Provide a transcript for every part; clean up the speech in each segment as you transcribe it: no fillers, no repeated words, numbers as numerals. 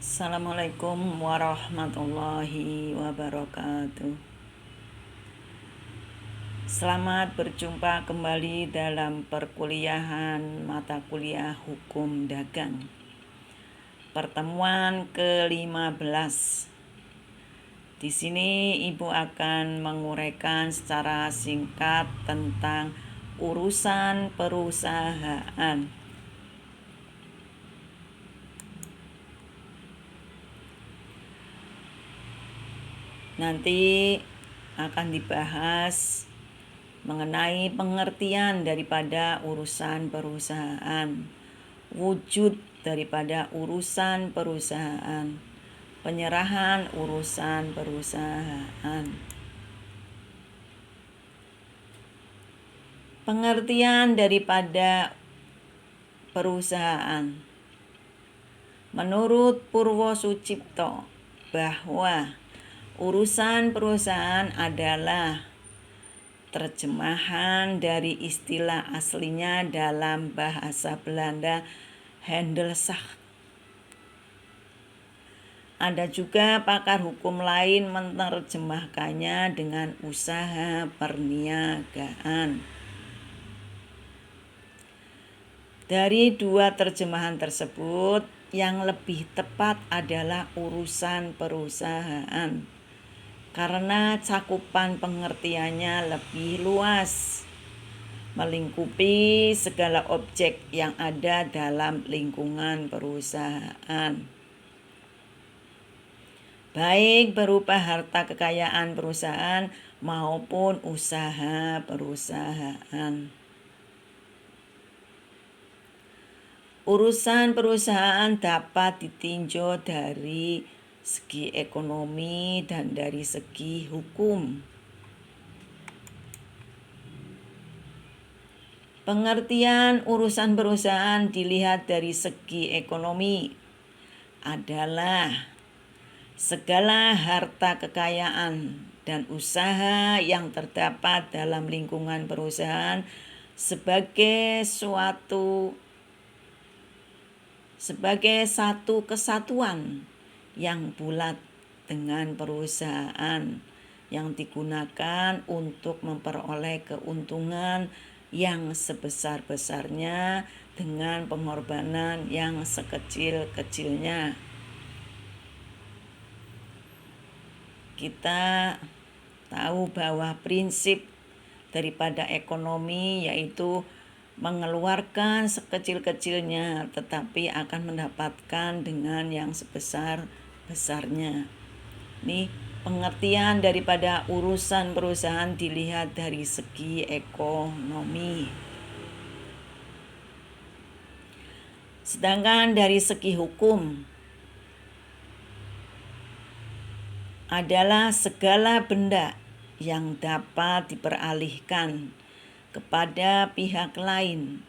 Assalamualaikum warahmatullahi wabarakatuh. Selamat berjumpa kembali dalam perkuliahan mata kuliah Hukum Dagang. Pertemuan ke-15. Di sini Ibu akan menguraikan secara singkat tentang urusan perusahaan. Nanti akan dibahas mengenai pengertian daripada urusan perusahaan, wujud daripada urusan perusahaan, penyerahan urusan perusahaan. Pengertian daripada perusahaan. Menurut Purwosucipto bahwa urusan perusahaan adalah terjemahan dari istilah aslinya dalam bahasa Belanda Handelszaak. Ada juga pakar hukum lain menerjemahkannya dengan usaha perniagaan. Dari dua terjemahan tersebut, yang lebih tepat adalah urusan perusahaan, karena cakupan pengertiannya lebih luas, melingkupi segala objek yang ada dalam lingkungan perusahaan, baik berupa harta kekayaan perusahaan maupun usaha perusahaan. Urusan perusahaan dapat ditinjau dari segi ekonomi dan dari segi hukum. Pengertian urusan perusahaan dilihat dari segi ekonomi adalah segala harta kekayaan dan usaha yang terdapat dalam lingkungan perusahaan sebagai satu kesatuan yang bulat dengan perusahaan yang digunakan untuk memperoleh keuntungan yang sebesar-besarnya dengan pengorbanan yang sekecil-kecilnya. Kita tahu bahwa prinsip daripada ekonomi yaitu mengeluarkan sekecil-kecilnya tetapi akan mendapatkan dengan yang sebesar-besarnya. Ini pengertian daripada urusan perusahaan dilihat dari segi ekonomi. Sedangkan dari segi hukum adalah segala benda yang dapat diperalihkan kepada pihak lain,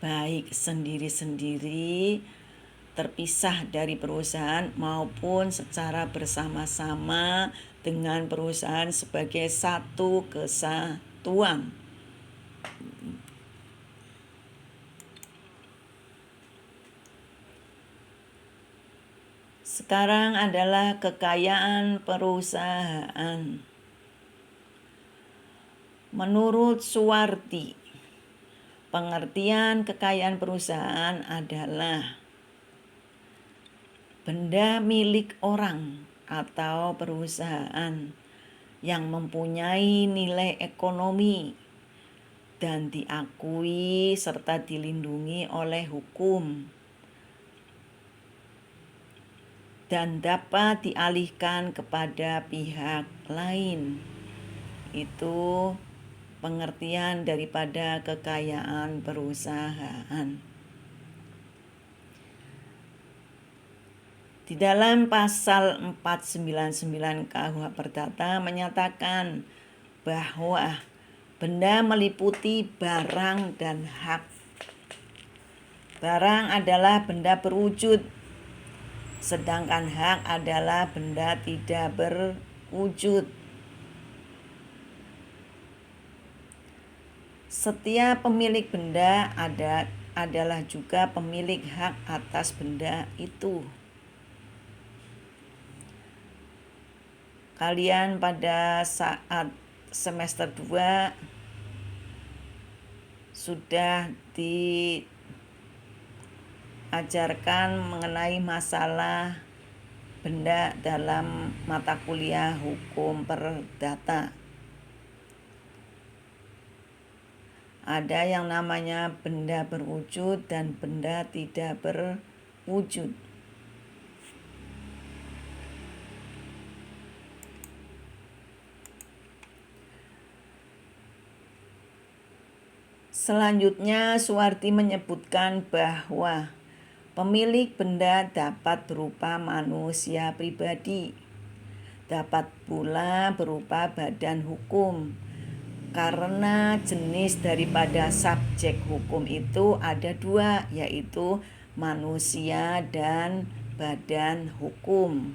baik sendiri-sendiri, terpisah dari perusahaan maupun secara bersama-sama dengan perusahaan sebagai satu kesatuan. Sekarang adalah kekayaan perusahaan. Menurut Suwardi, pengertian kekayaan perusahaan adalah benda milik orang atau perusahaan yang mempunyai nilai ekonomi dan diakui serta dilindungi oleh hukum dan dapat dialihkan kepada pihak lain. Itu pengertian daripada kekayaan perusahaan. Di dalam pasal 499 KUH Perdata menyatakan bahwa benda meliputi barang dan hak. Barang adalah benda berwujud, sedangkan hak adalah benda tidak berwujud. Setiap pemilik benda adalah juga pemilik hak atas benda itu. Kalian pada saat semester 2 sudah diajarkan mengenai masalah benda dalam mata kuliah hukum perdata. Ada yang namanya benda berwujud dan benda tidak berwujud. Selanjutnya, Suwardi menyebutkan bahwa pemilik benda dapat berupa manusia pribadi, dapat pula berupa badan hukum, karena jenis daripada subjek hukum itu ada dua, yaitu manusia dan badan hukum.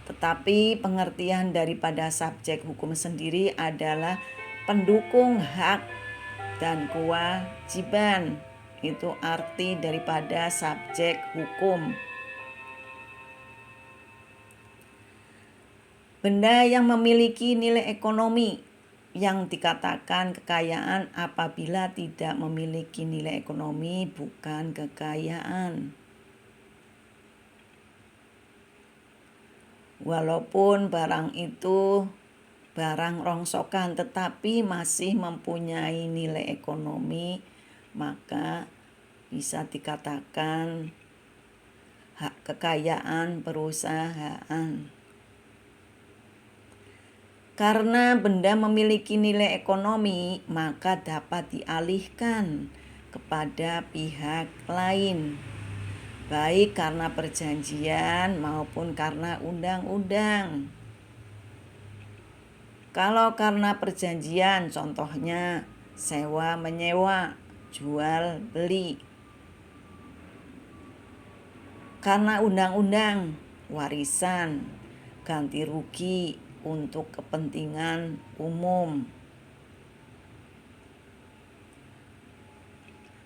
Tetapi pengertian daripada subjek hukum sendiri adalah pendukung hak dan kewajiban. Itu arti daripada subjek hukum. Benda yang memiliki nilai ekonomi yang dikatakan kekayaan apabila tidak memiliki nilai ekonomi bukan kekayaan. Walaupun barang itu barang rongsokan tetapi masih mempunyai nilai ekonomi, maka bisa dikatakan hak kekayaan perusahaan. Karena benda memiliki nilai ekonomi, maka dapat dialihkan kepada pihak lain, baik karena perjanjian maupun karena undang-undang. Kalau karena perjanjian, contohnya sewa menyewa, jual beli. Karena undang-undang, warisan, ganti rugi untuk kepentingan umum.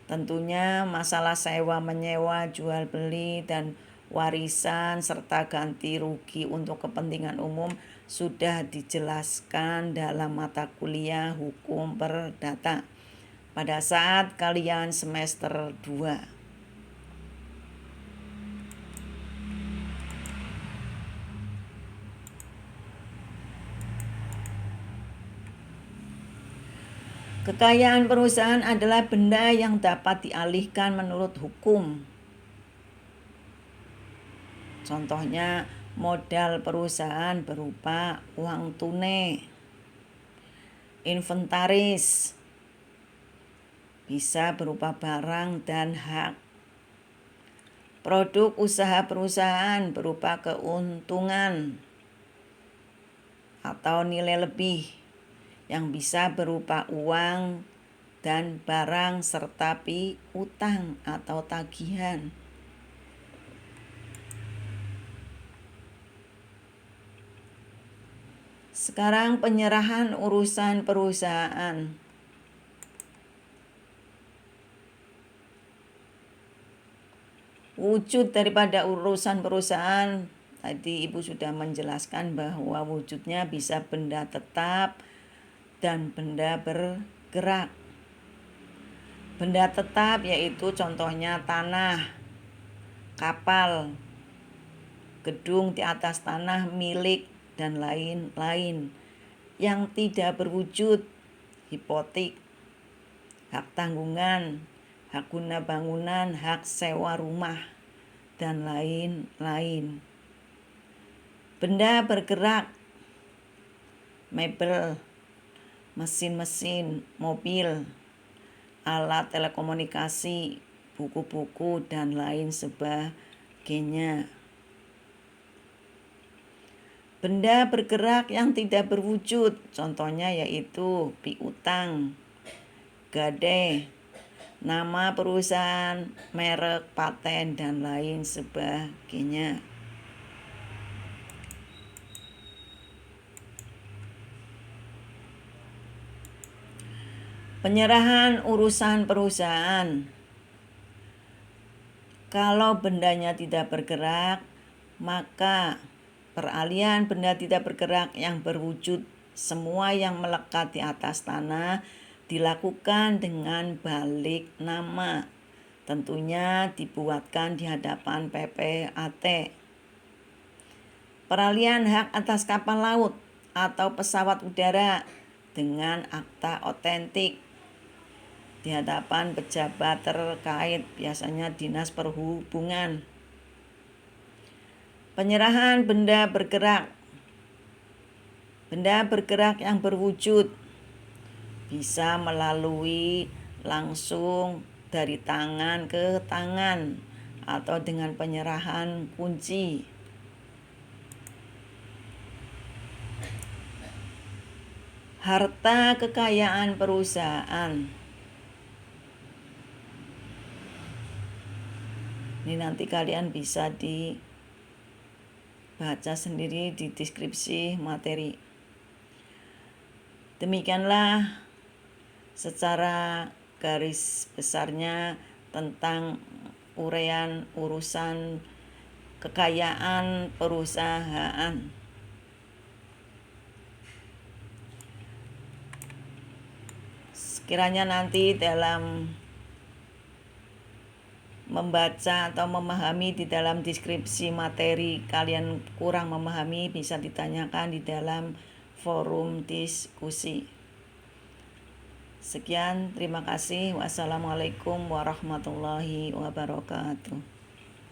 Tentunya masalah sewa menyewa, jual beli, dan warisan serta ganti rugi untuk kepentingan umum sudah dijelaskan dalam mata kuliah hukum perdata pada saat kalian semester 2. Kekayaan perusahaan adalah benda yang dapat dialihkan menurut hukum. Contohnya, modal perusahaan berupa uang tunai, inventaris, bisa berupa barang dan hak. Produk usaha perusahaan berupa keuntungan atau nilai lebih yang bisa berupa uang dan barang serta piutang atau tagihan. Sekarang penyerahan urusan perusahaan. Wujud daripada urusan perusahaan, tadi Ibu sudah menjelaskan bahwa wujudnya bisa benda tetap dan benda bergerak. Benda tetap yaitu contohnya tanah, kapal, gedung di atas tanah milik, dan lain-lain. Yang tidak berwujud, hipotek, hak tanggungan, hak guna bangunan, hak sewa rumah, dan lain-lain. Benda bergerak, mebel, mesin-mesin, mobil, alat telekomunikasi, buku-buku, dan lain sebagainya. Benda bergerak yang tidak berwujud, contohnya yaitu piutang, gade, nama perusahaan, merek, paten, dan lain sebagainya. Penyerahan urusan perusahaan. Kalau bendanya tidak bergerak, maka Peralihan benda tidak bergerak yang berwujud semua yang melekat di atas tanah dilakukan dengan balik nama. Tentunya dibuatkan di hadapan PPAT. Peralihan hak atas kapal laut atau pesawat udara dengan akta otentik di hadapan pejabat terkait, biasanya Dinas Perhubungan. Penyerahan benda bergerak. Benda bergerak yang berwujud bisa melalui langsung dari tangan ke tangan atau dengan penyerahan kunci. Harta kekayaan perusahaan. Ini nanti kalian bisa dibaca sendiri di deskripsi materi. Demikianlah secara garis besarnya tentang uraian urusan kekayaan perusahaan. Sekiranya nanti dalam membaca atau memahami di dalam deskripsi materi kalian kurang memahami, bisa ditanyakan di dalam forum diskusi. Sekian, terima kasih. Wassalamualaikum warahmatullahi wabarakatuh.